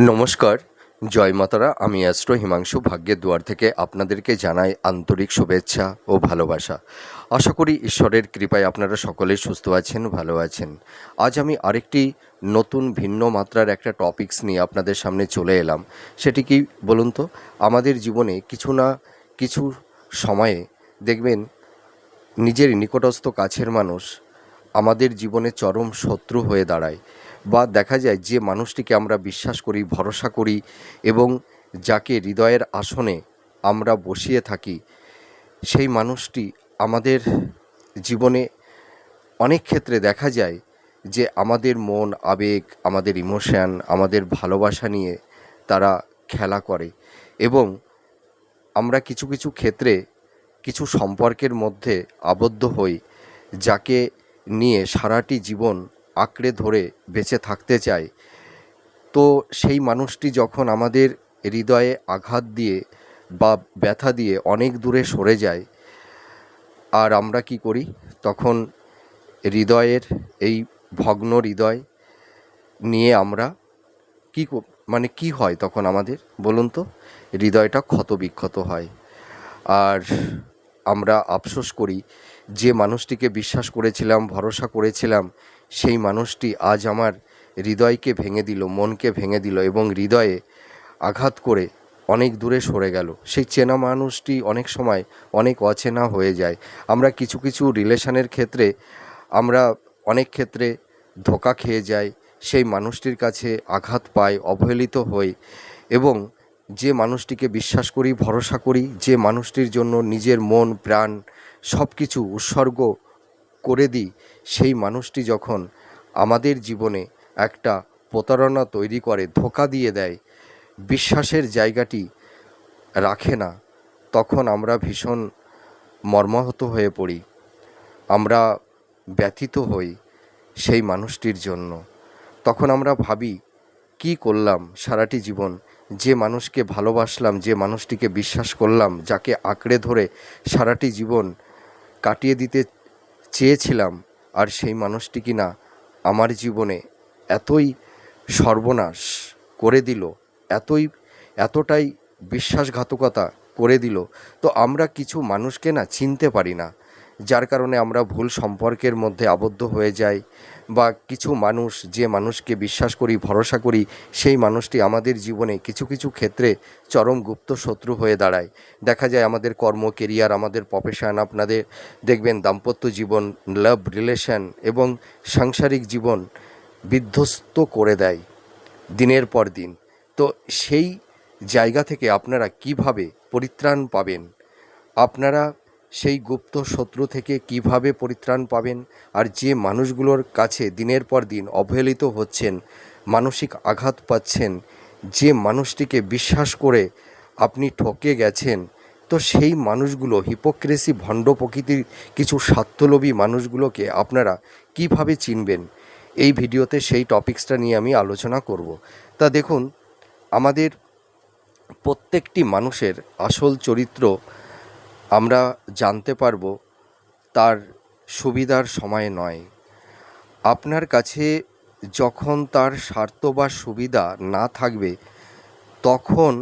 নমস্কার, জয় মাতারা। আমি অ্যাস্ট্রো হিমাংশু ভাগ্যের দুয়ার থেকে আপনাদেরকে জানাই আন্তরিক শুভেচ্ছা ও ভালোবাসা। আশা করি ঈশ্বরের কৃপায় আপনারা সকলেই সুস্থ আছেন, ভালো আছেন। আজ আমি আরেকটি নতুন ভিন্ন মাত্রার একটা টপিকস নিয়ে আপনাদের সামনে চলে এলাম। সেটি কি বলুন তো? আমাদের জীবনে কিছু না কিছু সময়ে দেখবেন নিজের নিকটস্থ কাছের মানুষ আমাদের জীবনে চরম শত্রু হয়ে দাঁড়ায়, বা দেখা যায় যে মানুষটিকে আমরা বিশ্বাস করি, ভরসা করি এবং যাকে হৃদয়ের আসনে আমরা বসিয়ে থাকি, সেই মানুষটি আমাদের জীবনে অনেক ক্ষেত্রে দেখা যায় যে আমাদের মন, আবেগ, আমাদের ইমোশন, আমাদের ভালোবাসা নিয়ে তারা খেলা করে এবং আমরা কিছু কিছু ক্ষেত্রে কিছু সম্পর্কের মধ্যে আবদ্ধ হই, যাকে নিয়ে সারাটি জীবন আঁকড়ে ধরে বেঁচে থাকতে চাই। তো সেই মানুষটি যখন আমাদের হৃদয়ে আঘাত দিয়ে বা ব্যথা দিয়ে অনেক দূরে সরে যায়, আর আমরা কি করি তখন? হৃদয়ের এই ভগ্ন হৃদয় নিয়ে আমরা কি হয় তখন আমাদের, বলুন তো? হৃদয়টা ক্ষতবিক্ষত হয়। আর আমরা আফসোস করি, যে মানুষটিকে বিশ্বাস করেছিলাম, ভরসা করেছিলাম, সেই মানুষটি আজ আমার হৃদয়কে ভেঙে দিল, মনকে ভেঙে দিল এবং হৃদয়ে আঘাত করে অনেক দূরে সরে গেল। সেই চেনা মানুষটি অনেক সময় অনেক অচেনা হয়ে যায়। আমরা কিছু কিছু রিলেশনের ক্ষেত্রে আমরা অনেক ক্ষেত্রে ধোঁকা খেয়ে যাই, সেই মানুষটির কাছে আঘাত পাই, অবহেলিত হই এবং যে মানুষটিকে বিশ্বাস করি, ভরসা করি, যে মানুষটির জন্য নিজের মন, প্রাণ সব কিছু উৎসর্গ করে দিই, সেই মানুষটি যখন আমাদের জীবনে একটা প্রতারণা তৈরি করে, ধোঁকা দিয়ে দেয়, বিশ্বাসের জায়গাটি রাখে না, তখন আমরা ভীষণ মর্মাহত হয়ে পড়ি। আমরা ব্যথিত হই সেই মানুষটির জন্য। তখন আমরা ভাবি, কি করলাম সারাটি জীবন? যে মানুষকে ভালোবাসলাম, যে মানুষটিকে বিশ্বাস করলাম, যাকে আঁকড়ে ধরে সারাটি জীবন কাটিয়ে দিতে চেয়েছিলাম, আর সেই মানুষটি কি না আমার জীবনে এতই সর্বনাশ করে দিল, এতটাই বিশ্বাসঘাতকতা করে দিল। তো আমরা কিছু মানুষকে না চিনতে পারি না, যার কারণে আমরা ভুল সম্পর্কের মধ্যে আবদ্ধ হয়ে যাই, বা কিছু মানুষ, যে মানুষকে বিশ্বাস করি, ভরসা করি, সেই মানুষটি আমাদের জীবনে কিছু কিছু ক্ষেত্রে চরম গুপ্ত শত্রু হয়ে দাঁড়ায়। দেখা যায় আমাদের কর্ম, কেরিয়ার, আমাদের প্রফেশন, আপনাদের দেখবেন দাম্পত্য জীবন, লাভ রিলেশন এবং সাংসারিক জীবন বিধ্বস্ত করে দেয় দিনের পর দিন। তো সেই জায়গা থেকে আপনারা কিভাবে পরিত্রাণ পাবেন? আপনারা সেই গুপ্ত শত্রু থেকে কিভাবে পরিত্রাণ পাবেন? আর যে মানুষগুলোর কাছে দিনের পর দিন অবহেলিত হচ্ছেন, মানসিক আঘাত পাচ্ছেন, যে মানুষটিকে বিশ্বাস করে আপনি ঠকে গেছেন, তো সেই মানুষগুলো হিপোক্রেসি, ভণ্ড প্রকৃতির কিছু স্বার্থলোভী মানুষগুলোকে আপনারা কিভাবে চিনবেন? এই ভিডিওতে সেই টপিকসটা নিয়ে আমি আলোচনা করব। তা দেখুন, আমাদের প্রত্যেকটি মানুষের আসল চরিত্র আমরা জানতে পারবো তার সুবিধার সময় নয়। আপনার কাছে যখন তার স্বার্থ বা সুবিধা না থাকবে, তখন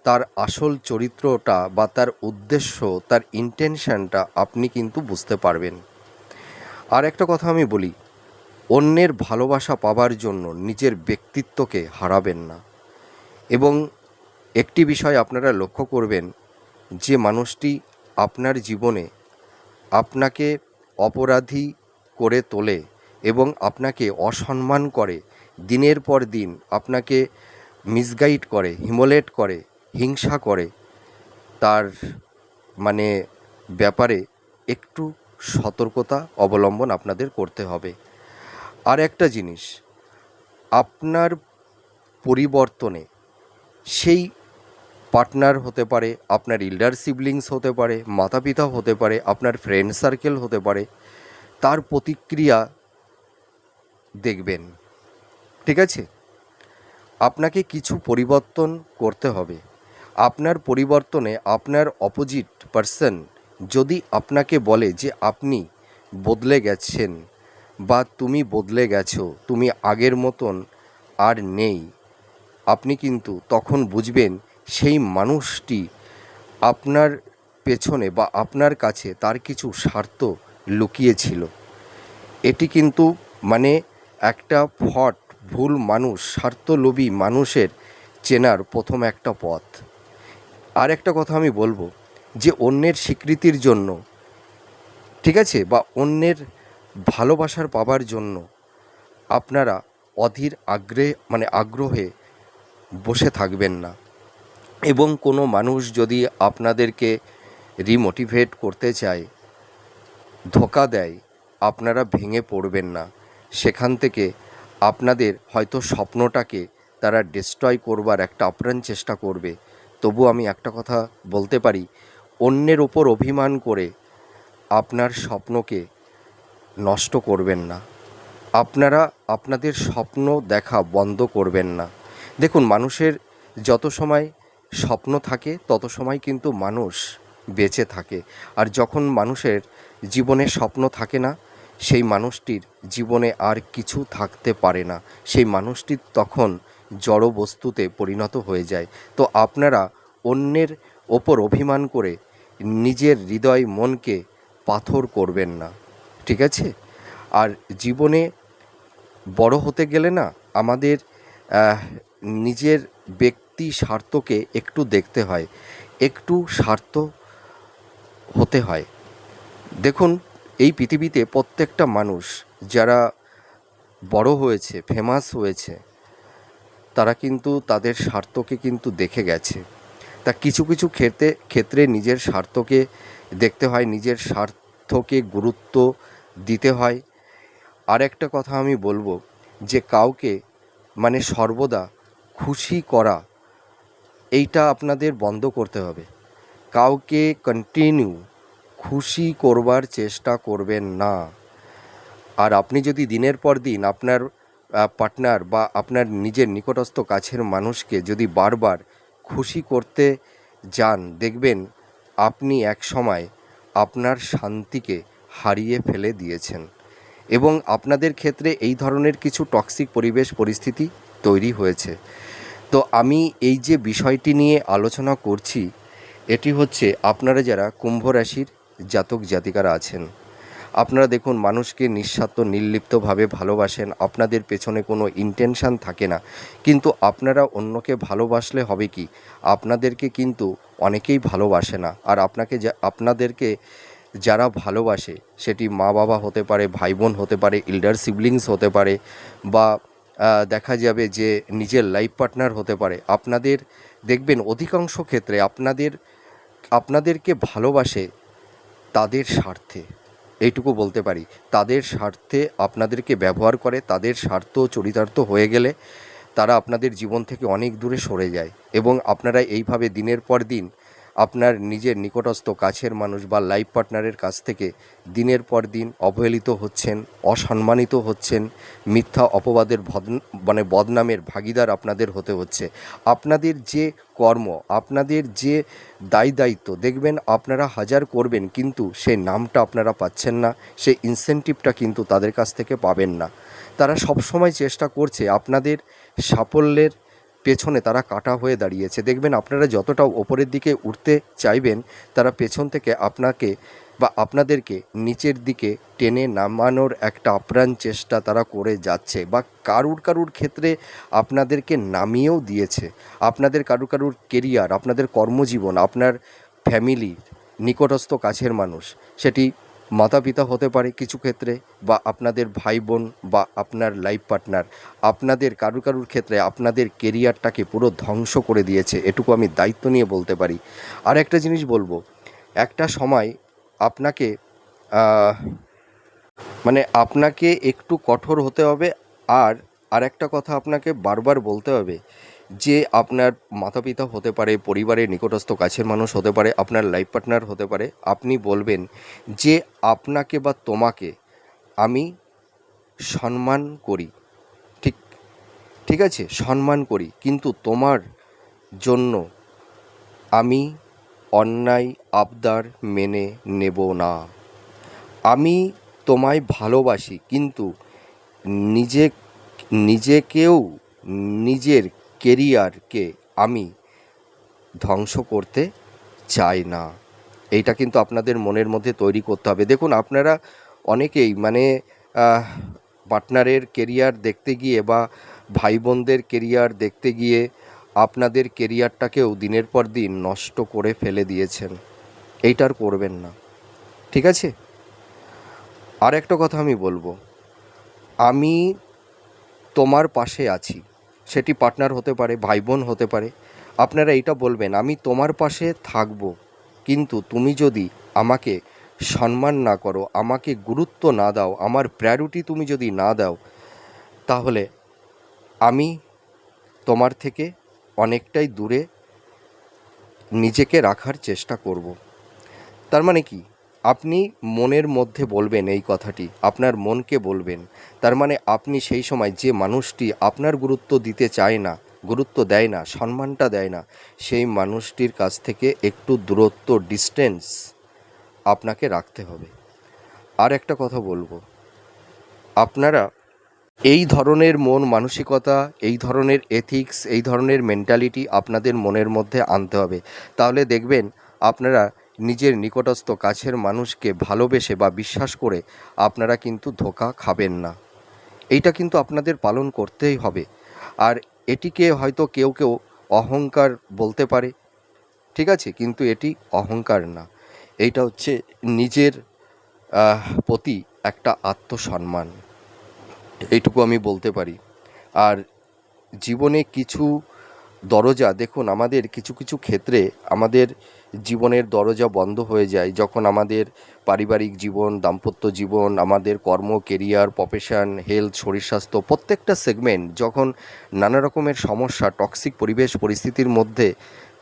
তার আসল চরিত্রটা বা তার উদ্দেশ্য, তার ইন্টেনশনটা আপনি কিন্তু বুঝতে পারবেন। আর একটা কথা আমি বলি, অন্যের ভালোবাসা পাবার জন্য নিজের ব্যক্তিত্বকে হারাবেন না। এবং একটি বিষয় আপনারা লক্ষ্য করবেন, যে মানুষটি আপনার জীবনে আপনাকে অপরাধী করে তোলে এবং আপনাকে অসম্মান করে, দিনের পর দিন আপনাকে মিসগাইড করে, হিমোলেট করে, হিংসা করে, তার মানে ব্যাপারে একটু সতর্কতা অবলম্বন আপনাদের করতে হবে। আর একটা জিনিস, আপনার পরিবর্তনে সেই পার্টনার হতে পারে, আপনার ইল্ডার সিবলিংস হতে পারে, মাতা পিতা হতে পারে, আপনার ফ্রেন্ড সার্কেল হতে পারে, তার প্রতিক্রিয়া দেখবেন। ঠিক আছে? আপনাকে কিছু পরিবর্তন করতে হবে। আপনার পরিবর্তনে আপনার অপোজিট পারসন যদি আপনাকে বলে যে আপনি বদলে গেছেন বা তুমি বদলে গেছো, তুমি আগের মতন আর নেই, আপনি কিন্তু তখন বুঝবেন সেই মানুষটি আপনার পেছনে বা আপনার কাছে তার কিছু স্বার্থ লুকিয়ে ছিল। এটি কিন্তু মানে একটা ভুল মানুষ, স্বার্থলোভী মানুষের চেনার প্রথম একটা পথ। আর একটা কথা আমি বলবো যে অন্যের স্বীকৃতির জন্য, ঠিক আছে, বা অন্যের ভালোবাসার পাবার জন্য আপনারা অধীর আগ্রহে বসে থাকবেন না। এবং কোনো মানুষ যদি আপনাদেরকে রিমোটিভেট করতে চায়, ধোঁকা দেয়, আপনারা ভেঙে পড়বেন না। সেখান থেকে আপনাদের হয়তো স্বপ্নটাকে তারা ডিস্ট্রয় করবার একটা আপ্রাণ চেষ্টা করবে। তবু আমি একটা কথা বলতে পারি, অন্যের ওপর অভিমান করে আপনার স্বপ্নকে নষ্ট করবেন না। আপনারা আপনাদের স্বপ্ন দেখা বন্ধ করবেন না। দেখুন, মানুষের যত সময় স্বপ্ন থাকে তত সময় কিন্তু মানুষ বেঁচে থাকে। আর যখন মানুষের জীবনে স্বপ্ন থাকে না, সেই মানুষটির জীবনে আর কিছু থাকতে পারে না। সেই মানুষটি তখন জড় বস্তুতে পরিণত হয়ে যায়। তো আপনারা অন্যের ওপর অভিমান করে নিজের হৃদয় মনকে পাথর করবেন না, ঠিক আছে? আর জীবনে বড় হতে গেলে না আমাদের আহ, নিজের ব্যক্তি স্বার্থকে একটু দেখতে হয়, একটু স্বার্থ হতে হয়। দেখুন, এই পৃথিবীতে প্রত্যেকটা মানুষ যারা বড় হয়েছে, ফেমাস হয়েছে, তারা কিন্তু তাদের স্বার্থকে কিন্তু দেখে গেছে। তা কিছু কিছু ক্ষেত্রে নিজের স্বার্থকে দেখতে হয়, নিজের স্বার্থকে গুরুত্ব দিতে হয়। আর একটা কথা আমি বলবো যে কাউকে সর্বদা খুশি করা, এইটা আপনাদের বন্ধ করতে হবে। কাউকে কন্টিনিউ খুশি করবার চেষ্টা করবেন না। আর আপনি যদি দিনের পর দিন আপনার পার্টনার বা আপনার নিজের নিকটস্থ কাছের মানুষকে যদি বারবার খুশি করতে যান, দেখবেন আপনি এক সময় আপনার শান্তিকে হারিয়ে ফেলে দিয়েছেন। এবং আপনাদের ক্ষেত্রে এই ধরনের কিছু টক্সিক পরিস্থিতি তৈরি হয়েছে। তো আমি এই যে বিষয়টি নিয়ে আলোচনা করছি, এটি হচ্ছে আপনারা যারা কুম্ভ রাশির জাতক জাতিকারা আছেন, আপনারা দেখুন মানুষকে নিঃস্বার্থ নির্লিপ্তভাবে ভালোবাসেন, আপনাদের পেছনে কোনো ইন্টেনশান থাকে না। কিন্তু আপনারা অন্যকে ভালোবাসলে হবে কি, আপনাদেরকে কিন্তু অনেকেই ভালোবাসে না। আর আপনাদেরকে যারা ভালোবাসে, সেটি মা বাবা হতে পারে, ভাই বোন হতে পারে, এল্ডার সিবলিংস হতে পারে, বা দেখা যাবে যে নিজের লাইফ পার্টনার হতে পারে, আপনাদের দেখবেন অধিকাংশ ক্ষেত্রে আপনাদেরকে ভালোবাসে তাদের স্বার্থে। এইটুকু বলতে পারি, তাদের স্বার্থে আপনাদেরকে ব্যবহার করে। তাদের স্বার্থ চরিতার্থ হয়ে গেলে তারা আপনাদের জীবন থেকে অনেক দূরে সরে যায়। এবং আপনারা এইভাবে দিনের পর দিন আপনার নিজের নিকটস্থ কাছের মানুষ বা লাইফ পার্টনারের কাছ থেকে দিনের পর দিন অবহেলিত হচ্ছেন, অসম্মানিত হচ্ছেন, মিথ্যা অপবাদের বদনামের ভাগীদার আপনাদের হতে হচ্ছে। আপনাদের যে কর্ম, আপনাদের যে দায়িত্ব, দেখবেন আপনারা হাজার করবেন কিন্তু সেই নামটা আপনারা পাচ্ছেন না, সেই ইনসেনটিভটা কিন্তু তাদের কাছ থেকে পাবেন না। তারা সবসময় চেষ্টা করছে আপনাদের সাফল্যের পেছনে, তারা কাটা হয়ে দাঁড়িয়েছে। দেখবেন আপনারা যতটা ওপরের দিকে উঠতে চাইবেন, তারা পেছন থেকে আপনাকে বা আপনাদেরকে নিচের দিকে টেনে নামানোর একটা আপ্রাণ চেষ্টা তারা করে যাচ্ছে। বা কারুর ক্ষেত্রে আপনাদেরকে নামিয়েও দিয়েছে। আপনাদের কারুর কেরিয়ার, আপনাদের কর্মজীবন, আপনার ফ্যামিলির নিকটস্থ কাছের মানুষ, সেটি মাতা পিতা হতে পারে কিছু ক্ষেত্রে, বা আপনাদের ভাই বোন, বা আপনার লাইফ পার্টনার, আপনাদের কারুর ক্ষেত্রে আপনাদের কেরিয়ারটাকে পুরো ধ্বংস করে দিয়েছে। এটুকু আমি দায়িত্ব নিয়ে বলতে পারি। আর একটা জিনিস বলবো, একটা সময় আপনাকে আহ, আপনাকে একটু কঠোর হতে হবে। আর আরেকটা কথা আপনাকে বারবার বলতে হবে যে আপনার মাতা পিতা হতে পারে, পরিবারের নিকটস্থ কাছের মানুষ হতে পারে, আপনার লাইফ পার্টনার হতে পারে, আপনি বলবেন যে আপনাকে বা তোমাকে আমি সম্মান করি, ঠিক ঠিক আছে, সম্মান করি, কিন্তু তোমার জন্য আমি অন্যায় আবদার মেনে নেব না। আমি তোমায় ভালোবাসি, কিন্তু নিজে নিজেকেও নিজের কেরিয়ারকে আমি ধ্বংস করতে চাই না। এইটা কিন্তু আপনাদের মনের মধ্যে তৈরি করতে হবে। দেখুন, আপনারা অনেকেই মানে পার্টনারের কেরিয়ার দেখতে গিয়ে বা ভাই বোনদের কেরিয়ার দেখতে গিয়ে আপনাদের কেরিয়ারটাকেও দিনের পর দিন নষ্ট করে ফেলে দিয়েছেন। এইটা আর করবেন না, ঠিক আছে? আর একটা কথা আমি বলবো, আমি তোমার পাশে আছি। সেটি পার্টনার হতে পারে, ভাই বোন হতে পারে। আপনারা এইটা বলবেন, আমি তোমার পাশে থাকবো, কিন্তু তুমি যদি আমাকে সম্মান না করো, আমাকে গুরুত্ব না দাও, আমার প্রায়োরিটি তুমি যদি না দাও, তাহলে আমি তোমার থেকে অনেকটাই দূরে নিজেকে রাখার চেষ্টা করব। তার মানে কি, আপনি মনের মধ্যে বলবেন এই কথাটি, আপনার মনকে বলবেন। তার মানে আপনি সেই সময় যে মানুষটি আপনার গুরুত্ব দিতে চায় না, গুরুত্ব দেয় না, সম্মানটা দেয় না, সেই মানুষটির কাছ থেকে একটু দূরত্ব, ডিস্টেন্স আপনাকে রাখতে হবে। আর একটা কথা বলবো, আপনারা এই ধরনের মন মানসিকতা, এই ধরনের এথিক্স, এই ধরনের মেন্টালিটি আপনাদের মনের মধ্যে আনতে হবে। তাহলে দেখবেন আপনারা নিজের নিকটস্থ কাছের মানুষকে ভালোবেসে বা বিশ্বাস করে আপনারা কিন্তু ধোঁকা খাবেন না। এইটা কিন্তু আপনাদের পালন করতেই হবে। আর এটিকে হয়তো কেউ কেউ অহংকার বলতে পারে, ঠিক আছে, কিন্তু এটি অহংকার না, এইটা হচ্ছে নিজের প্রতি একটা আত্মসম্মান, এইটুকু আমি বলতে পারি। আর জীবনে কিছু দরজা, দেখুন, আমাদের কিছু কিছু ক্ষেত্রে আমাদের জীবনের দরজা বন্ধ হয়ে যায় যখন আমাদের পারিবারিক জীবন, দাম্পত্য জীবন, আমাদের কর্ম, কেরিয়ার, প্রফেশন, হেলথ, শরীর স্বাস্থ্য, প্রত্যেকটা সেগমেন্ট যখন নানা রকমের সমস্যা, টক্সিক পরিবেশ পরিস্থিতির মধ্যে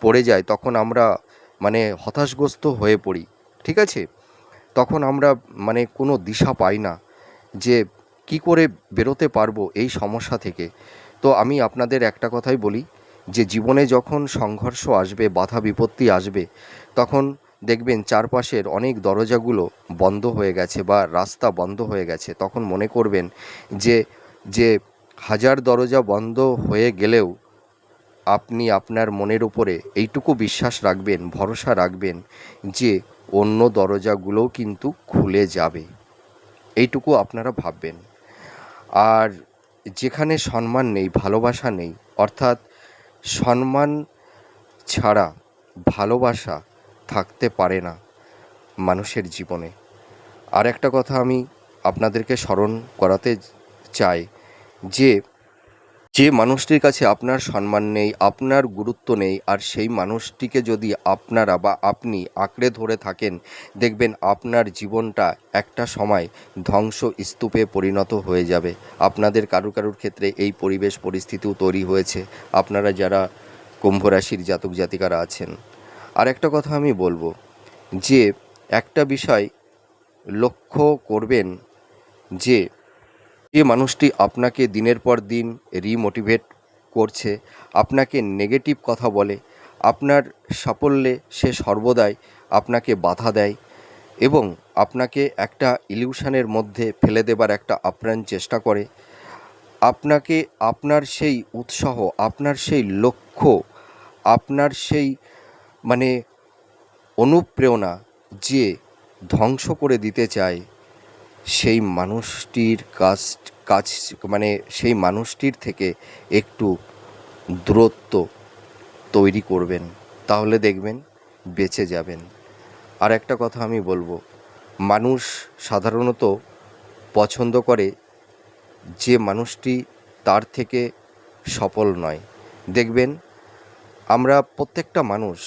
পড়ে যায়, তখন আমরা মানে হতাশগ্রস্ত হয়ে পড়ি, ঠিক আছে? তখন আমরা মানে কোনো দিশা পাই না যে কি করে বেরোতে পারবো এই সমস্যা থেকে। তো আমি আপনাদের একটা কথাই বলি, যে জীবনে যখন সংঘর্ষ আসবে, বাধা বিপত্তি আসবে, তখন দেখবেন চারপাশের অনেক দরজাগুলো বন্ধ হয়ে গেছে বা রাস্তা বন্ধ হয়ে গেছে। তখন মনে করবেন যে যে হাজার দরজা বন্ধ হয়ে গেলেও আপনি আপনার মনের উপরে এইটুকু বিশ্বাস রাখবেন, ভরসা রাখবেন যে অন্য দরজাগুলোও কিন্তু খুলে যাবে। এইটুকু আপনারা ভাববেন। আর যেখানে সম্মান নেই, ভালোবাসা নেই, অর্থাৎ সম্মান ছাড়া ভালোবাসা থাকতে পারে না মানুষের জীবনে। আর একটা কথা আমি আপনাদেরকে স্মরণ করাতে চাই, যে যে মানুষটির কাছে আপনার সম্মান নেই, আপনার গুরুত্ব নেই, আর সেই মানুষটিকে যদি আপনারা বা আপনি আঁকড়ে ধরে থাকেন, দেখবেন আপনার জীবনটা একটা সময় ধ্বংস স্তূপে পরিণত হয়ে যাবে। আপনাদের কারুর কারুর ক্ষেত্রে এই পরিবেশ পরিস্থিতিও তৈরি হয়েছে, আপনারা যারা কুম্ভ রাশির জাতক জাতিকারা আছেন। আর একটা কথা আমি বলবো, যে একটা বিষয় লক্ষ্য করবেন, যে যে মানুষটি আপনাকে দিনের পর দিন রিমোটিভেট করছে, আপনাকে নেগেটিভ কথা বলে, আপনার সাফল্যে সে সর্বদাই আপনাকে বাধা দেয় এবং আপনাকে একটা ইলিউশনের মধ্যে ফেলে দেবার একটা আপ্রাণ চেষ্টা করে, আপনাকে আপনার সেই উৎসাহ, আপনার সেই লক্ষ্য, আপনার সেই মানে অনুপ্রেরণা যে ধ্বংস করে দিতে চায়, সেই মানুষটির কাছ মানে সেই মানুষটির থেকে একটু দূরত্ব তৈরি করবেন, তাহলে দেখবেন বেঁচে যাবেন। আর একটা কথা আমি বলবো, মানুষ সাধারণত পছন্দ করে যে মানুষটি তার থেকে সফল নয়। দেখবেন আমরা প্রত্যেকটা মানুষ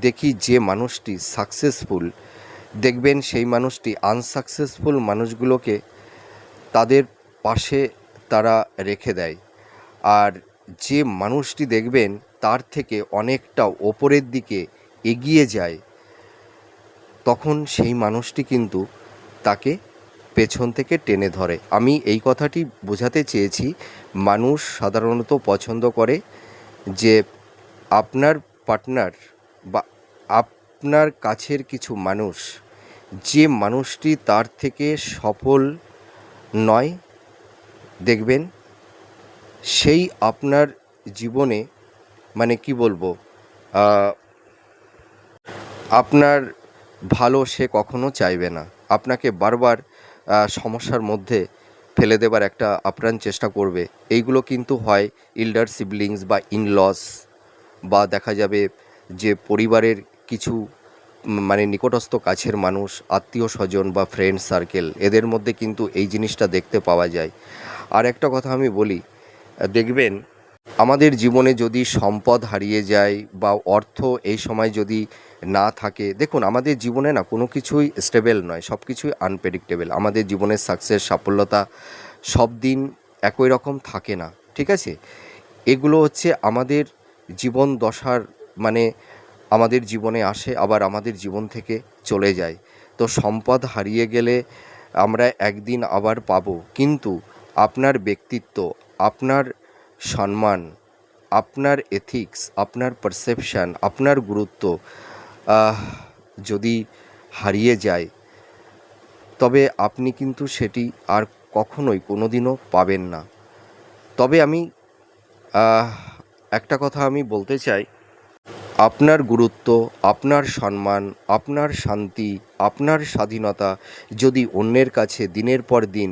দেখি যে মানুষটি সাকসেসফুল, দেখবেন সেই মানুষটি আনসাকসেসফুল মানুষগুলোকে তাদের পাশে তারা রেখে দেয়। আর যে মানুষটি দেখবেন তার থেকে অনেকটা ওপরের দিকে এগিয়ে যায়, তখন সেই মানুষটি কিন্তু তাকে পেছন থেকে টেনে ধরে। আমি এই কথাটি বোঝাতে চেয়েছি, মানুষ সাধারণত পছন্দ করে যে আপনার পার্টনার বা আপনার কাছের কিছু মানুষ, যে মানুষটি তার থেকে সফল নয়, দেখবেন সেই আপনার জীবনে মানে কি বলবো, আহ, আপনার ভালো সে কখনো চাইবে না। আপনাকে বারবার সমস্যার মধ্যে ফেলে দেবার একটা আপ্রাণ চেষ্টা করবে। এইগুলো কিন্তু হয় ইল্ডার সিবলিংস বা ইনলস, বা দেখা যাবে যে পরিবারের কিছু মানে নিকটস্থ কাছের মানুষ, আত্মীয় স্বজন বা ফ্রেন্ড সার্কেল, এদের মধ্যে কিন্তু এই জিনিসটা দেখতে পাওয়া যায়। আর একটা কথা আমি বলি, দেখবেন আমাদের জীবনে যদি সম্পদ হারিয়ে যায় বা অর্থ এই সময় যদি না থাকে, দেখুন আমাদের জীবনে না কোনো কিছুই স্টেবল নয়, সব কিছুই আনপ্রেডিক্টেবল। আমাদের জীবনের সাকসেস, সাফল্যতা সব দিন একই রকম থাকে না, ঠিক আছে? এগুলো হচ্ছে আমাদের জীবন দশার মানে আমাদের জীবনে আসে, আবার আমাদের জীবন থেকে চলে যায়। তো সম্পদ হারিয়ে গেলে আমরা একদিন আবার পাবো, কিন্তু আপনার ব্যক্তিত্ব, আপনার সম্মান, আপনার এথিক্স, আপনার পারসেপশান, আপনার গুরুত্ব আহ, যদি হারিয়ে যায়, তবে আপনি কিন্তু সেটি আর কখনোই কোনো দিনও পাবেন না। তবে আমি আহ, একটা কথা আমি বলতে চাই, আপনার গুরুত্ব, আপনার সম্মান, আপনার শান্তি, আপনার স্বাধীনতা যদি অন্যের কাছে দিনের পর দিন,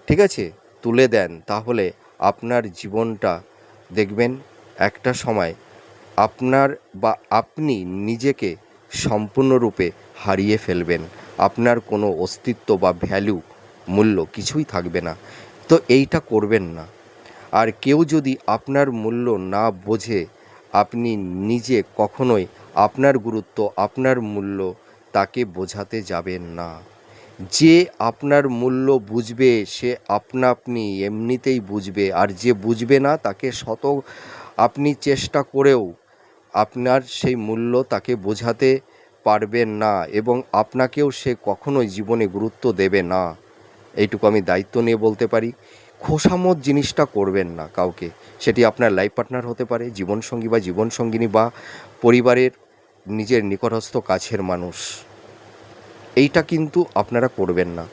ঠিক আছে, তুলে দেন, তাহলে আপনার জীবনটা দেখবেন একটা সময় আপনার বা আপনি নিজেকে সম্পূর্ণরূপে হারিয়ে ফেলবেন। আপনার কোনো অস্তিত্ব বা ভ্যালু, মূল্য কিছুই থাকবে না। তো এইটা করবেন না। আর কেউ যদি আপনার মূল্য না বোঝে, আপনি নিজে কখনোই আপনার গুরুত্ব, আপনার মূল্য তাকে বোঝাতে যাবেন না। যে আপনার মূল্য বুঝবে সে আপনা আপনি এমনিতেই বুঝবে, আর যে বুঝবে না তাকে শত আপনি চেষ্টা করেও আপনার সেই মূল্য তাকে বোঝাতে পারবেন না, এবং আপনাকেও সে কখনোই জীবনে গুরুত্ব দেবে না। এইটুকু আমি দায়িত্ব নিয়ে বলতে পারি। খোসামত জিনিসটা করবেন না কাউকে, সেটি আপনার লাইফ পার্টনার হতে পারে, জীবনসঙ্গী বা জীবনসঙ্গিনী, বা পরিবারের নিজের নিকটস্থ কাছের মানুষ। এইটা কিন্তু আপনারা করবেন না।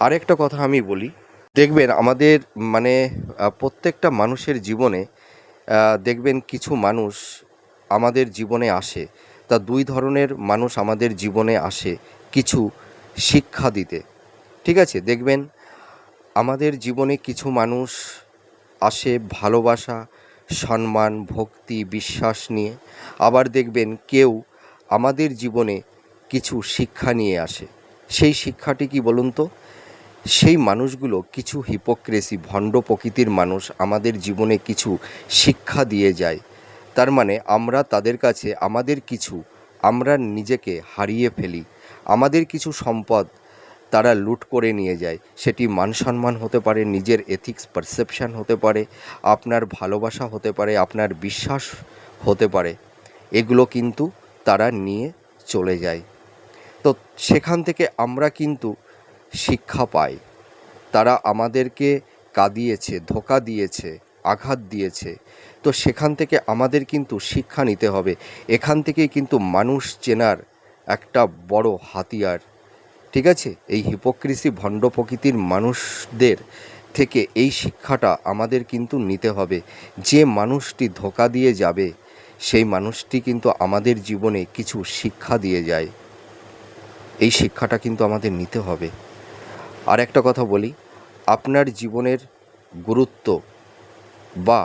আরেকটা কথা আমি বলি, দেখবেন আমাদের মানে প্রত্যেকটা মানুষের জীবনে দেখবেন কিছু মানুষ আমাদের জীবনে আসে। তা দুই ধরনের মানুষ আমাদের জীবনে আসে কিছু শিক্ষা দিতে, ঠিক আছে? দেখবেন আমাদের জীবনে কিছু মানুষ আসে ভালোবাসা, সম্মান, ভক্তি, বিশ্বাস নিয়ে। আবার দেখবেন কেউ আমাদের জীবনে কিছু শিক্ষা নিয়ে আসে। সেই শিক্ষাটি কি বলুন তো? সেই মানুষগুলো কিছু হিপোক্রেসি, ভণ্ড প্রকৃতির মানুষ আমাদের জীবনে কিছু শিক্ষা দিয়ে যায়। তার মানে আমরা তাদের কাছে আমাদের কিছু, আমরা নিজেকে হারিয়ে ফেলি। আমাদের কিছু সম্পদ তারা লুট করে নিয়ে যায়। সেটি মান সম্মান হতে পারে, নিজের এথিক্স পারসেপশান হতে পারে, আপনার ভালোবাসা হতে পারে, আপনার বিশ্বাস হতে পারে। এগুলো কিন্তু তারা নিয়ে চলে যায়। তো সেখান থেকে আমরা কিন্তু শিক্ষা পাই। তারা আমাদেরকে কাঁদিয়েছে, ধোঁকা দিয়েছে, আঘাত দিয়েছে। তো সেখান থেকে আমাদের কিন্তু শিক্ষা নিতে হবে। এখান থেকেই কিন্তু মানুষ চেনার একটা বড় হাতিয়ার, ঠিক আছে? এই হিপোক্রিসি, ভণ্ড প্রকৃতির মানুষদের থেকে এই শিক্ষাটা আমাদের কিন্তু নিতে হবে। যে মানুষটি ধোঁকা দিয়ে যাবে, সেই মানুষটি কিন্তু আমাদের জীবনে কিছু শিক্ষা দিয়ে যায়। এই শিক্ষাটা কিন্তু আমাদের নিতে হবে। আর একটা কথা বলি, আপনার জীবনের গুরুত্ব বা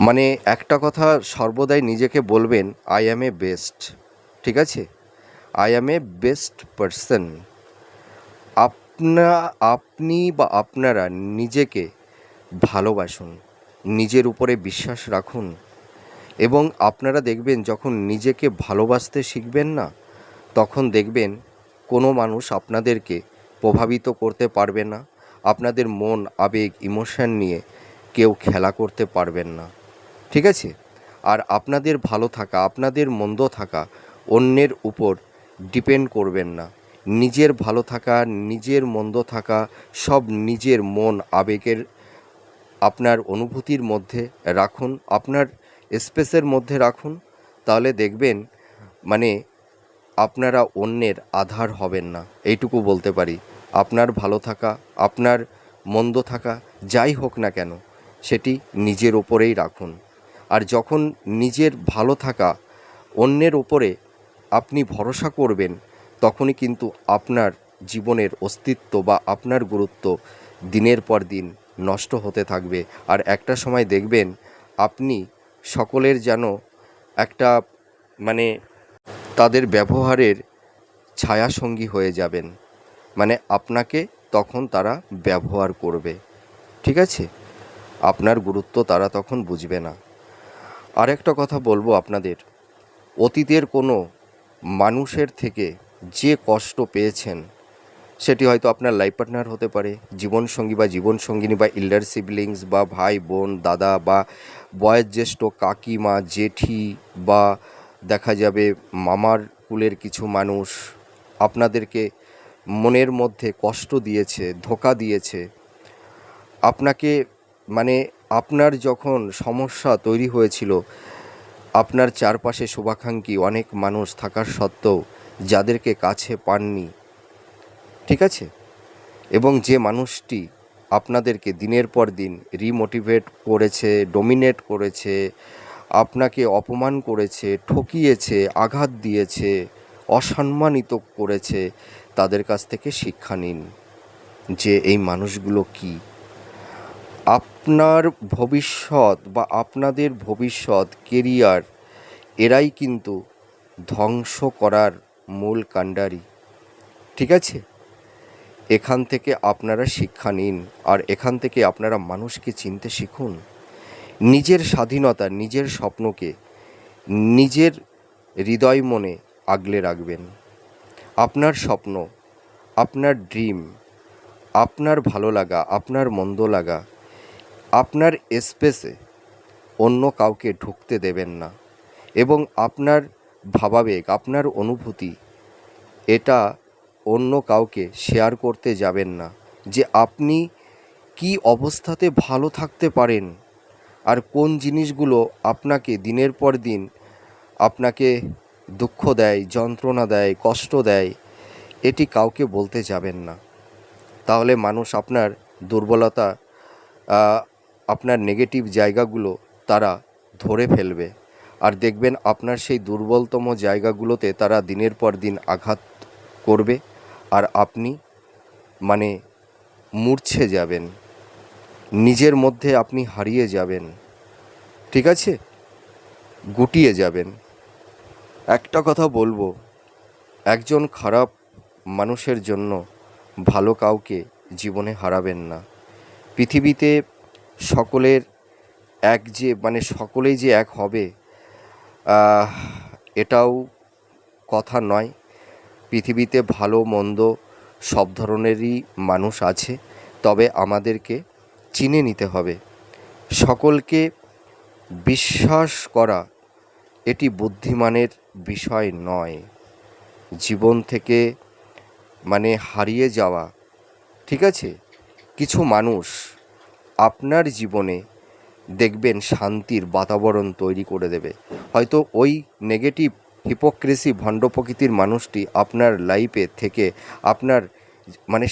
মানে একটা কথা সর্বদাই নিজেকে বলবেন, আই অ্যাম এ বেস্ট, ঠিক আছে? I am A best person. আপনি বা আপনারা নিজেকে ভালোবাসুন, নিজের উপরে বিশ্বাস রাখুন, এবং আপনারা দেখবেন যখন নিজেকে ভালোবাসতে শিখবেন না, তখন দেখবেন কোনো মানুষ আপনাদেরকে প্রভাবিত করতে পারবে না। আপনাদের মন, আবেগ, ইমোশন নিয়ে কেউ খেলা করতে পারবেন না, ঠিক আছে? আর আপনাদের ভালো থাকা, আপনাদের মন্দ থাকা অন্যের উপর ডিপেন্ড করবেন না। নিজের ভালো থাকা, নিজের মন্দ থাকা সব নিজের মন, আবেগের, আপনার অনুভূতির মধ্যে রাখুন, আপনার স্পেসের মধ্যে রাখুন। তাহলে দেখবেন মানে আপনারা অন্যের আধার হবেন না। এইটুকু বলতে পারি। আপনার ভালো থাকা, আপনার মন্দ থাকা যাই হোক না কেন, সেটি নিজের ওপরেই রাখুন। আর যখন নিজের ভালো থাকা অন্যের ওপরে আপনি ভরসা করবেন, তখনই কিন্তু আপনার জীবনের অস্তিত্ব বা আপনার গুরুত্ব দিনের পর দিন নষ্ট হতে থাকবে। আর একটা সময় দেখবেন আপনি সকলের যেন একটা মানে তাদের ব্যবহারের ছায়াসঙ্গী হয়ে যাবেন। মানে আপনাকে তখন তারা ব্যবহার করবে, ঠিক আছে? আপনার গুরুত্ব তারা তখন বুঝবে না। আরেকটা কথা বলবো আপনাদের, অতীতের কোনো মানুষের থেকে যে কষ্ট পেয়েছেন, সেটি হয়তো আপনার লাইফ পার্টনার হতে পারে, জীবনসঙ্গী বা জীবনসঙ্গিনী, বা এল্ডার সিবলিংস, বা ভাই বোন, দাদা, বা বয়োজ্যেষ্ঠ কাকিমা, জেঠি, বা দেখা যাবে মামার কুলের কিছু মানুষ আপনাদেরকে মনের মধ্যে কষ্ট দিয়েছে, ধোঁকা দিয়েছে। আপনাকে মানে আপনার যখন সমস্যা তৈরি হয়েছিল, আপনার চারপাশে শুভাকাঙ্ক্ষী অনেক মানুষ থাকার সত্ত্বেও যাদেরকে কাছে পাননি, ঠিক আছে? এবং যে মানুষটি আপনাদেরকে দিনের পর দিন রিমোটিভেট করেছে, ডোমিনেট করেছে, আপনাকে অপমান করেছে, ঠকিয়েছে, আঘাত দিয়েছে, অসম্মানিত করেছে, তাদের কাছ থেকে শিক্ষা নিন যে এই মানুষগুলো কী। আপনার ভবিষ্যৎ বা আপনাদের ভবিষ্যৎ কেরিয়ার এরাই কিন্তু ধ্বংস করার মূল কাণ্ডারি, ঠিক আছে? এখান থেকে আপনারা শিক্ষা নিন, আর এখান থেকে আপনারা মানুষকে চিনতে শিখুন। নিজের স্বাধীনতা, নিজের স্বপ্নকে নিজের হৃদয় মনে আগলে রাখবেন। আপনার স্বপ্ন, আপনার ড্রিম, আপনার ভালো লাগা, আপনার মন্দ লাগা, আপনার স্পেসে অন্য কাউকে ঢুকতে দেবেন না। এবং আপনার ভাবাবেগ, আপনার অনুভূতি, এটা অন্য কাউকে শেয়ার করতে যাবেন না। যে আপনি কি অবস্থাতে ভালো থাকতে পারেন, আর কোন জিনিসগুলো আপনাকে দিনের পর দিন আপনাকে দুঃখ দেয়, যন্ত্রণা দেয়, কষ্ট দেয়, এটি কাউকে বলতে যাবেন না। তাহলে মানুষ আপনার দুর্বলতা, আপনার নেগেটিভ জায়গাগুলো তারা ধরে ফেলবে। আর দেখবেন আপনার সেই দুর্বলতম জায়গাগুলোতে তারা দিনের পর দিন আঘাত করবে, আর আপনি মানে মূর্ছে যাবেন, নিজের মধ্যে আপনি হারিয়ে যাবেন, ঠিক আছে? গুটিয়ে যাবেন। একটা কথা বলবো, একজন খারাপ মানুষের জন্য ভালো কাউকে জীবনে হারাবেন না। পৃথিবীতে সকলের এক যে সকলেই যে এক হবে, আহ, এটাও কথা নয়। পৃথিবীতে ভালো মন্দ সব ধরনেরই মানুষ আছে, তবে আমাদেরকে চিনে নিতে হবে। সকলকে বিশ্বাস করা এটি বুদ্ধিমানের বিষয় নয়। জীবন থেকে হারিয়ে যাওয়া, ঠিক আছে? কিছু মানুষ আপনার জীবনে দেখবেন শান্তির বাতাবরণ তৈরি করে দেবে। হয়তো ওই নেগেটিভ হিপোক্রেসি ভণ্ড প্রকৃতির মানুষটি আপনার লাইফে থেকে আপনার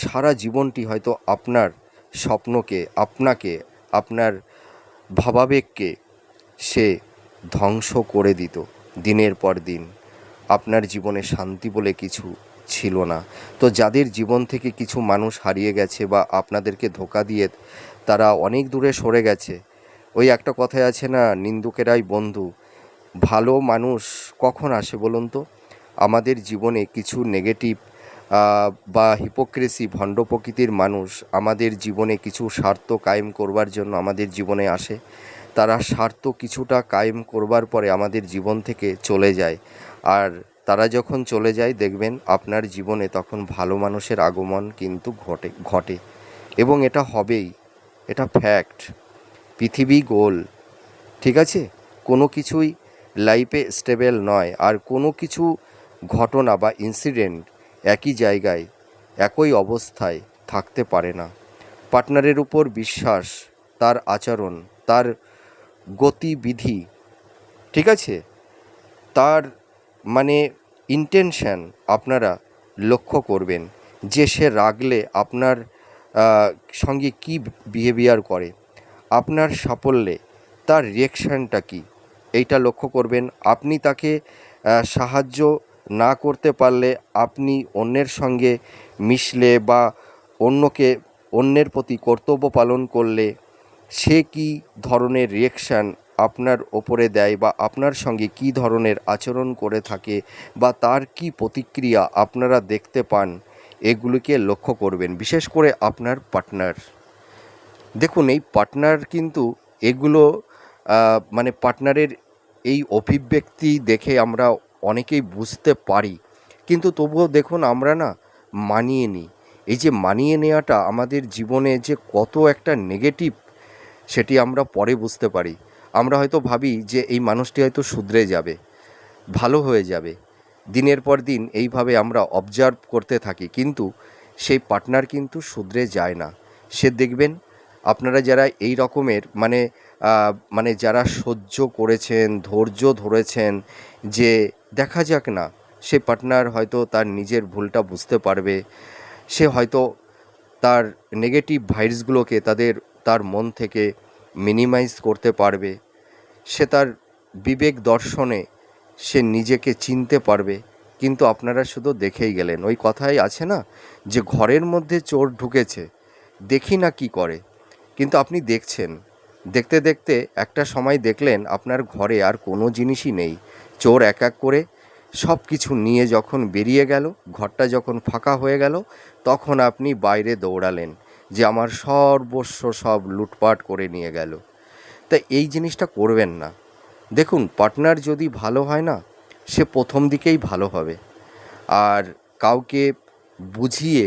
সারা জীবনটি হয়তো আপনার স্বপ্নকে, আপনাকে, আপনার ভাবাবেগকে সে ধ্বংস করে দিত দিনের পর দিন। আপনার জীবনে শান্তি বলে কিছু ছিল না। তো যাদের জীবন থেকে কিছু মানুষ হারিয়ে গেছে বা আপনাদেরকে ধোঁকা দিয়ে তারা অনেক দূরে সরে গেছে, ওই একটা কথাই আছে না, নিন্দুকেরাই বন্ধু। ভালো মানুষ কখন আসে বলুন তো? আমাদের জীবনে কিছু নেগেটিভ বা হিপোক্রেসি ভণ্ড প্রকৃতির মানুষ আমাদের জীবনে কিছু স্বার্থ কায়েম করবার জন্য আমাদের জীবনে আসে। তারা স্বার্থ কিছুটা কায়েম করবার পরে আমাদের জীবন থেকে চলে যায়। আর তারা যখন চলে যায় দেখবেন আপনার জীবনে তখন ভালো মানুষের আগমন কিন্তু ঘটে এবং এটা হবেই, এটা ফ্যাক্ট। পৃথিবী গোল, ঠিক আছে? কোনো কিছুই লাইফে স্টেবল নয়, আর কোনো কিছু ঘটনা বা ইনসিডেন্ট একই জায়গায় একই অবস্থায় থাকতে পারে না। পার্টনারের উপর বিশ্বাস, তার আচরণ, তার গতিবিধি, ঠিক আছে, তার ইন্টেনশন আপনারা লক্ষ্য করবেন যে সে রাগলে আপনার সঙ্গে কী বিহেভিয়ার করে। আপনার সাফল্যে তার রিঅ্যাকশানটা কী, এইটা লক্ষ্য করবেন। আপনি তাকে সাহায্য না করতে পারলে, আপনি অন্যের সঙ্গে মিশলে বা অন্যের প্রতি কর্তব্য পালন করলে সে কী ধরনের রিঅ্যাকশান আপনার ওপরে দেয় বা আপনার সঙ্গে কী ধরনের আচরণ করে থাকে বা তার কী প্রতিক্রিয়া আপনারা দেখতে পান, এগুলিকে লক্ষ্য করবেন। বিশেষ করে আপনার পার্টনার, দেখুন এই পার্টনার কিন্তু এগুলো মানে পার্টনারের এই অভিব্যক্তি দেখে আমরা অনেকেই বুঝতে পারি, কিন্তু তবুও দেখুন আমরা না মানিয়ে নিই। এই যে মানিয়ে নেওয়াটা আমাদের জীবনে যে কত একটা নেগেটিভ, সেটি আমরা পরে বুঝতে পারি। আমরা হয়তো ভাবি যে এই মানুষটি হয়তো শুধরে যাবে, ভালো হয়ে যাবে। দিনের পর দিন এইভাবে আমরা অবজার্ভ করতে থাকি, কিন্তু সেই পার্টনার কিন্তু শুধরে যায় না। সে দেখবেন আপনারা যারা এই রকমের মানে যারা সহ্য করেছেন, ধৈর্য ধরেছেন, যে দেখা যাক না, সে পার্টনার হয়তো তার নিজের ভুলটা বুঝতে পারবে। সে হয়তো তার নেগেটিভ ভাইবসগুলোকে তার মন থেকে মিনিমাইজ করতে পারবে। সে তার বিবেক দর্শনে সে নিজেকে চিনতে পারবে। কিন্তু আপনারা শুধু দেখেই গেলেন। ওই কথাই আছে না, যে ঘরের মধ্যে চোর ঢুকেছে, দেখি না কি করে। কিন্তু আপনি দেখছেন, দেখতে দেখতে একটা সময় দেখলেন আপনার ঘরে আর কোনো জিনিসই নেই। চোর এক এক করে সব কিছু নিয়ে যখন বেরিয়ে গেল, ঘরটা যখন ফাঁকা হয়ে গেল, তখন আপনি বাইরে দৌড়ালেন যে আমার সর্বস্ব সব লুটপাট করে নিয়ে গেল। তা এই জিনিসটা করবেন না। দেখুন পার্টনার যদি ভালো হয় না, সে প্রথম দিকেই ভালো হবে। আর কাউকে বুঝিয়ে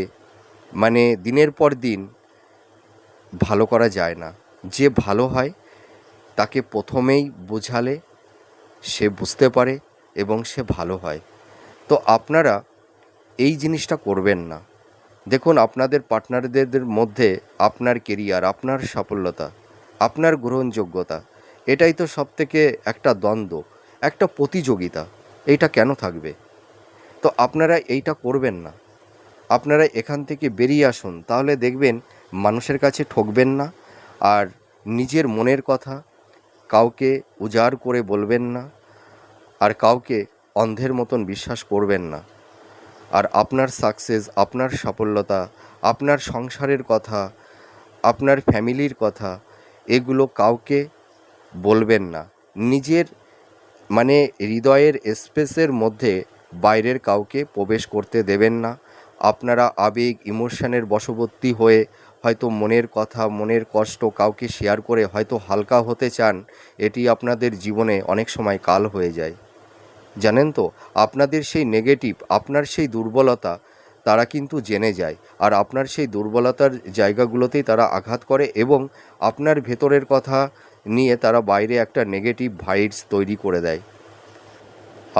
দিনের পর দিন ভালো করা যায় না। যে ভালো হয় তাকে প্রথমেই বোঝালে সে বুঝতে পারে এবং সে ভালো হয়। তো আপনারা এই জিনিসটা করবেন না। দেখুন আপনাদের পার্টনারদের মধ্যে আপনার কেরিয়ার, আপনার সাফল্যতা, আপনার গ্রহণযোগ্যতা, এটাই তো সবথেকে একটা দ্বন্দ্ব, একটা প্রতিযোগিতা। এইটা কেন থাকবে? তো আপনারা এইটা করবেন না। আপনারা এখান থেকে বেরিয়ে আসুন, তাহলে দেখবেন মানুষের কাছে ঠকবেন না। আর নিজের মনের কথা কাউকে উজাড় করে বলবেন না, আর কাউকে অন্ধের মতন বিশ্বাস করবেন না। আর আপনার সাকসেস, আপনার সাফল্যতা, আপনার সংসারের কথা, আপনার ফ্যামিলির কথা, এগুলো কাউকে বলবেন না। নিজের হৃদয়ের স্পেসের মধ্যে বাইরের কাউকে প্রবেশ করতে দেবেন না। আপনারা আবেগ, ইমোশনের বশবর্তী হয়ে হয়তো মনের কথা, মনের কষ্ট কাউকে শেয়ার করে হয়তো হালকা হতে চান। এটি আপনাদের জীবনে অনেক সময় কাল হয়ে যায়। জানেন তো, আপনাদের সেই নেগেটিভ, আপনার সেই দুর্বলতা তারা কিন্তু জেনে যায়। আর আপনার সেই দুর্বলতার জায়গাগুলোতেই তারা আঘাত করে এবং আপনার ভেতরের কথা নিয়ে তারা বাইরে একটা নেগেটিভ ভাইবস তৈরি করে দেয়।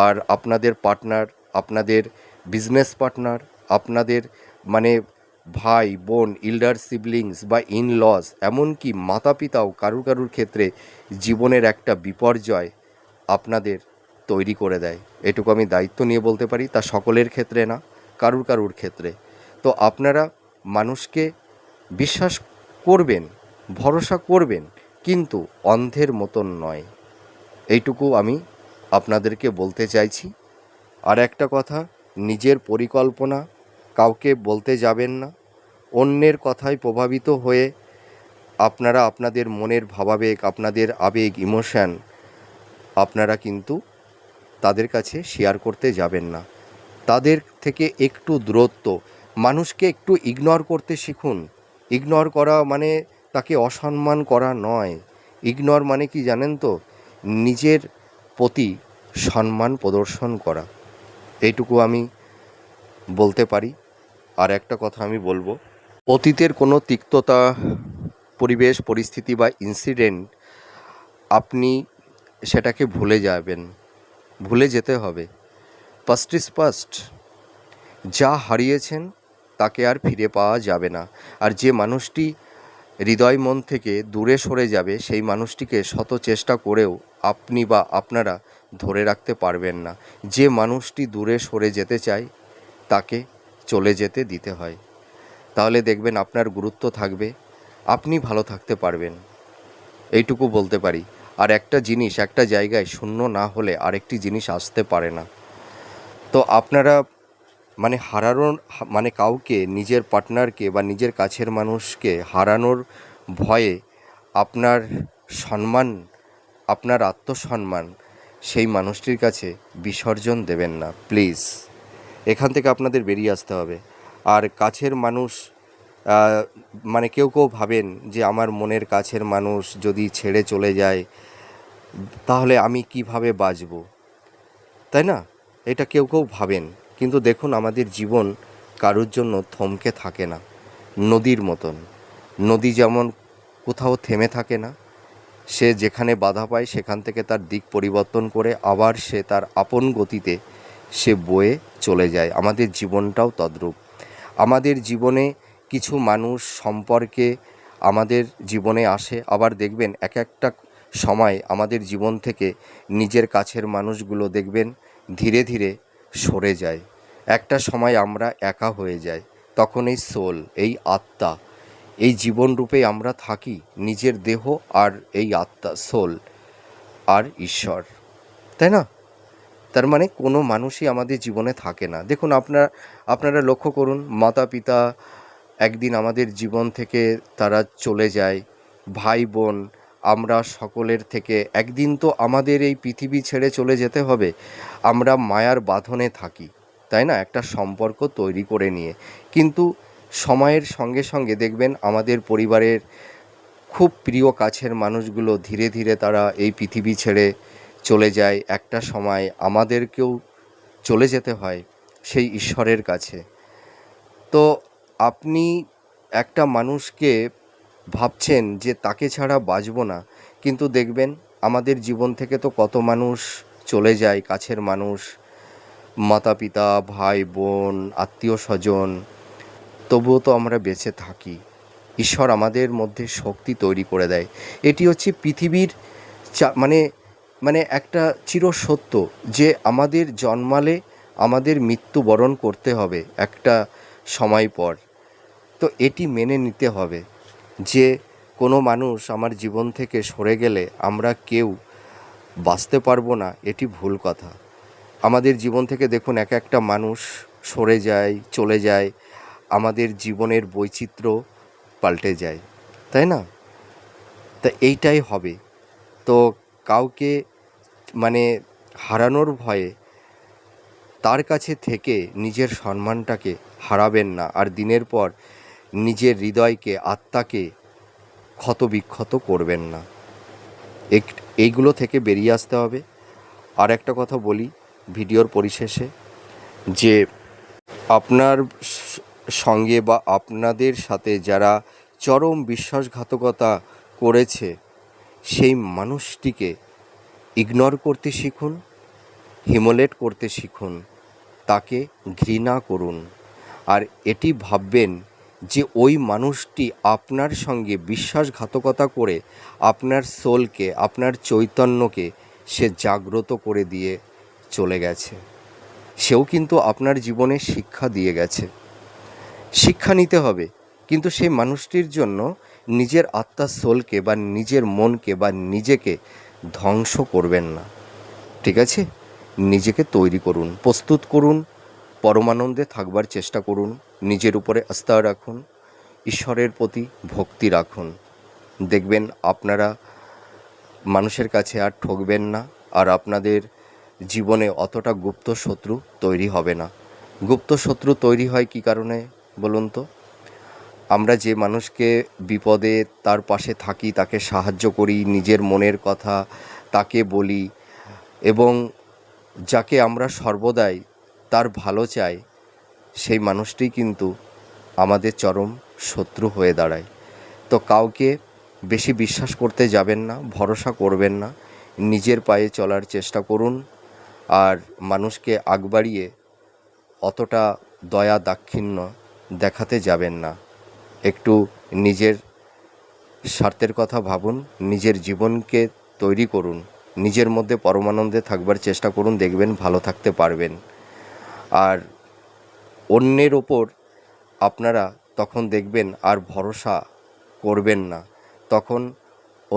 আর আপনাদের পার্টনার, আপনাদের বিজনেস পার্টনার, আপনাদের মানে ভাই বোন, ইল্ডার সিবলিংস বা ইনলস, এমনকি মাতা পিতাও কারুর ক্ষেত্রে জীবনের একটা বিপর্যয় আপনাদের তৈরি করে দেয়। এটুকু আমি দায়িত্ব নিয়ে বলতে পারি। তা সকলের ক্ষেত্রে না, কারুর ক্ষেত্রে। তো আপনারা মানুষকে বিশ্বাস করবেন, ভরসা করবেন, কিন্তু অন্ধের মতন নয়। এইটুকু আমি আপনাদেরকে বলতে চাইছি। আর একটা কথা, নিজের পরিকল্পনা কাউকে বলতে যাবেন না। অন্যের কথায় প্রভাবিত হয়ে আপনারা আপনাদের মনের ভাবাবেগ, আপনাদের আবেগ, ইমোশান আপনারা কিন্তু তাদের কাছে শেয়ার করতে যাবেন না। তাদের থেকে একটু দূরত্ব, মানুষকে একটু ইগনোর করতে শিখুন। ইগনোর করা মানে তাকে অসম্মান করা নয়। ইগনোর মানে কি জানেন তো? নিজের প্রতি সম্মান প্রদর্শন করা। এইটুকু আমি বলতে পারি। আর একটা কথা আমি বলবো, অতীতের কোনো তিক্ততা, পরিবেশ, পরিস্থিতি বা ইনসিডেন্ট আপনি সেটাকে ভুলে যাবেন, ভুলে যেতে হবে। Past is past. যা হারিয়েছেন তাকে আর ফিরে পাওয়া যাবে না। আর যে মানুষটি হৃদয় মন থেকে দূরে সরে যাবে, সেই মানুষটিকে শত চেষ্টা করেও আপনি বা আপনারা ধরে রাখতে পারবেন না। যে মানুষটি দূরে সরে যেতে চায় তাকে চলে যেতে দিতে হয়। তাহলে দেখবেন আপনার গুরুত্ব থাকবে, আপনি ভালো থাকতে পারবেন। এইটুকু বলতে পারি। আর একটা জিনিস একটা জায়গায় শূন্য না হলে আরেকটি জিনিস আসতে পারে না। তো আপনারা মানে হারানোর মানে কাউকে, নিজের পার্টনারকে বা নিজের কাছের মানুষকে হারানোর ভয়ে আপনার সম্মান, আপনার আত্মসম্মান সেই মানুষটির কাছে বিসর্জন দেবেন না প্লিজ। এখান থেকে আপনাদের বেরিয়ে আসতে হবে। আর কাছের মানুষ, মানে কেউ কেউ ভাবেন যে আমার মনের কাছের মানুষ যদি ছেড়ে চলে যায় তাহলে আমি কিভাবে বাঁচব, তাই না? এটা কেউ কেউ ভাবেন। কিন্তু দেখুন, আমাদের জীবন কারোর জন্য থমকে থাকে না। নদীর মতন, নদী যেমন কোথাও থেমে থাকে না, সে যেখানে বাধা পায় সেখান থেকে তার দিক পরিবর্তন করে আবার সে তার আপন গতিতে সে বয়ে চলে যায়। আমাদের জীবনটাও তদ্রূপ। আমাদের জীবনে কিছু মানুষ সম্পর্কে আমাদের জীবনে আসে, আবার দেখবেন এক একটা সময় আমাদের জীবন থেকে নিজের কাছের মানুষগুলো দেখবেন ধীরে ধীরে সরে যায়। একটা সময় আমরা একা হয়ে যাই। তখন এই সোল, এই আত্মা, এই জীবনরূপে আমরা থাকি, নিজের দেহ আর এই আত্মা, সোল আর ঈশ্বর, তাই না? তার মানে কোনো মানুষই আমাদের জীবনে থাকে না। দেখুন, আপনারা লক্ষ্য করুন, মাতা পিতা একদিন আমাদের জীবন থেকে তারা চলে যায়, ভাই বোন, আমরা সকলের থেকে একদিন তো আমাদের এই পৃথিবী ছেড়ে চলে যেতে হবে। আমরা মায়ার বাঁধনে থাকি, তাই না, একটা সম্পর্ক তৈরি করে নিয়ে। কিন্তু সময়ের সঙ্গে সঙ্গে দেখবেন আমাদের পরিবারের খুব প্রিয় কাছের মানুষগুলো ধীরে ধীরে তারা এই পৃথিবী ছেড়ে চলে যায়। একটা সময় আমাদেরকেও চলে যেতে হয় সেই ঈশ্বরের কাছে। তো আপনি একটা মানুষকে ভাবছেন যে তাকে ছাড়া বাঁচব না, কিন্তু দেখবেন আমাদের জীবন থেকে তো কত মানুষ চলে যায়, কাছের মানুষ, মাতা পিতা, ভাই বোন, আত্মীয় স্বজন, তবুও তো আমরা বেঁচে থাকি। ঈশ্বর আমাদের মধ্যে শক্তি তৈরি করে দেয়। এটি হচ্ছে পৃথিবীর মানে মানে একটা চিরসত্য, যে আমাদের জন্মালে আমাদের মৃত্যুবরণ করতে হবে একটা সময় পর। তো এটি মেনে নিতে হবে যে কোনো মানুষ আমার জীবন থেকে সরে গেলে আমরা কেউ বাঁচতে পারবো না, এটি ভুল কথা। আমাদের জীবন থেকে দেখুন এক একটা মানুষ সরে যায়, চলে যায়, আমাদের জীবনের বৈচিত্র্য পাল্টে যায়, তাই না? তা এইটাই হবে। তো কাউকে মানে হারানোর ভয়ে তার কাছে থেকে নিজের সম্মানটাকে হারাবেন না, আর দিনের পর নিজের হৃদয়কে, আত্মাকে ক্ষতবিক্ষত করবেন না। এইগুলো থেকে বেরিয়ে আসতে হবে। আর একটা কথা বলি ভিডিওর পরিশেষে, যে আপনার সঙ্গে বা আপনাদের সাথে যারা চরম বিশ্বাসঘাতকতা করেছে সেই মানুষটিকে ইগনোর করতে শিখুন, হিমোলেট করতে শিখুন, তাকে ঘৃণা করুন। আর এটি ভাববেন যে ওই মানুষটি আপনার সঙ্গে বিশ্বাসঘাতকতা করে আপনার সোলকে, আপনার চৈতন্যকে সে জাগ্রত করে দিয়ে চলে গেছে। সেও কিন্তু আপনার জীবনে শিক্ষা দিয়ে গেছে। শিক্ষা নিতে হবে, কিন্তু সেই মানুষটির জন্য নিজের আত্মার সোলকে বা নিজের মনকে বা নিজেকে ধ্বংস করবেন না, ঠিক আছে? নিজেকে তৈরি করুন, প্রস্তুত করুন, পরমানন্দে থাকবার চেষ্টা করুন, নিজের উপরে আস্থা রাখুন, ঈশ্বরের প্রতি ভক্তি রাখুন। দেখবেন আপনারা মানুষের কাছে আর ঠকবেন না, আর আপনাদের জীবনে অতটা গুপ্ত শত্রু তৈরি হবে না। গুপ্ত শত্রু তৈরি হয় কী কারণে বলুন তো? আমরা যে মানুষকে বিপদে তার পাশে থাকি, তাকে সাহায্য করি, নিজের মনের কথা তাকে বলি, এবং যাকে আমরা সর্বদাই তার ভালো চাই, সেই মানুষটি কিন্তু আমাদের চরম শত্রু হয়ে দাঁড়ায়। তো কাউকে বেশি বিশ্বাস করতে যাবেন না, ভরসা করবেন না, নিজের পায়ে চলার চেষ্টা করুন। আর মানুষকে আগ বাড়িয়ে অতটা দয়া দাক্ষিণ্য দেখাতে যাবেন না। একটু নিজের স্বার্থের কথা ভাবুন, নিজের জীবনকে তৈরি করুন, নিজের মধ্যে পরমানন্দে থাকবার চেষ্টা করুন, দেখবেন ভালো থাকতে পারবেন। আর অন্যের ওপর আপনারা তখন দেখবেন আর ভরসা করবেন না, তখন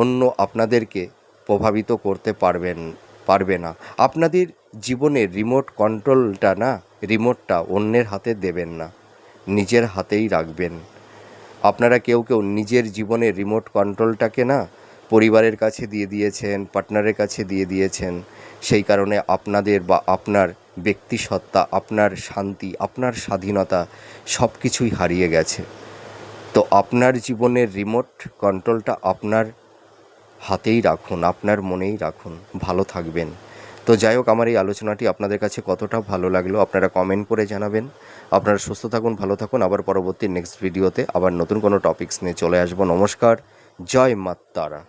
অন্য আপনাদেরকে প্রভাবিত করতে পারবে না। আপনাদের জীবনের রিমোটটা অন্যের হাতে দেবেন না, নিজের হাতেই রাখবেন। আপনারা কেউ নিজের জীবনের রিমোট কন্ট্রোলটাকে না পরিবারের কাছে দিয়ে দিয়েছেন, পার্টনারের কাছে দিয়ে দিয়েছেন। সেই কারণে আপনাদের বা আপনার ব্যক্তিসত্তা, আপনার শান্তি, আপনার স্বাধীনতা সব কিছুই হারিয়ে গেছে। তো আপনার জীবনের রিমোট কন্ট্রোলটা আপনার হাতেই রাখুন, আপনার মনেই রাখুন, ভালো থাকবেন। তো যাই হোক, আমার এই আলোচনাটি আপনাদের কাছে কতটা ভালো লাগলো আপনারা কমেন্ট করে জানাবেন। আপনারা সুস্থ থাকুন, ভালো থাকুন। আবার পরবর্তী নেক্সট ভিডিওতে আবার নতুন কোনো টপিকস নিয়ে চলে আসবো। নমস্কার, জয় মা তারা।